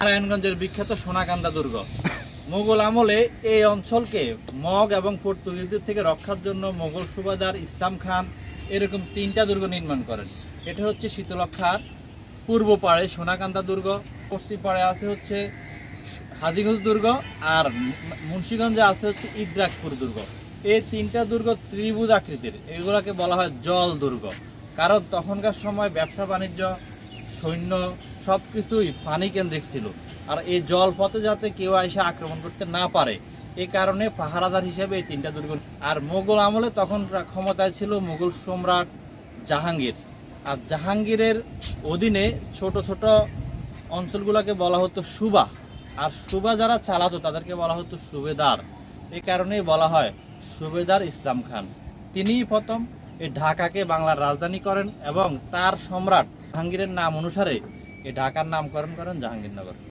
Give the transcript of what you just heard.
নারায়ণগঞ্জের বিখ্যাত সোনাকান্দা দুর্গ। মুঘল আমলে এই অঞ্চলকে মগ এবং পর্তুগিজদের থেকে রক্ষার জন্য মোগল সুবাদার ইসলাম খান এরকম 3টা দুর্গ নির্মাণ করেন। এটা হচ্ছে শীতলক্ষার পূর্ব পাড়ে সোনাকান্দা দুর্গ, পশ্চিম পাড়ে আছে হচ্ছে হাজীগঞ্জ দুর্গ, আর মুন্সিগঞ্জে আছে হচ্ছে ইদ্রাকপুর দুর্গ। এই 3টা দুর্গ ত্রিভুজ আকৃতির, এগুলোকে বলা হয় জল দুর্গ। কারণ তখনকার সময় ব্যবসা বাণিজ্য, সৈন্য সবকিছুই পানি কেন্দ্রিক ছিল, আর এই জল পথে যাতে কেউ এসে আক্রমণ করতে না পারে এই কারণে পাহারাদার হিসেবে এই 3টা দুর্গ। আর মোগল আমলে তখন ক্ষমতায় ছিল মোগল সম্রাট জাহাঙ্গীর, আর জাহাঙ্গীরের অধীনে ছোট ছোট অঞ্চলগুলোকে বলা হতো সুবা, আর সুবা যারা চালাতো তাদেরকে বলা হতো সুবেদার। এই কারণেই বলা হয় সুবেদার ইসলাম খান। তিনিই প্রথম এই ঢাকাকে বাংলার রাজধানী করেন এবং তার সম্রাট জাহাঙ্গীরের নাম অনুসারে এই ঢাকার নামকরণ করেন জাহাঙ্গীরনগর।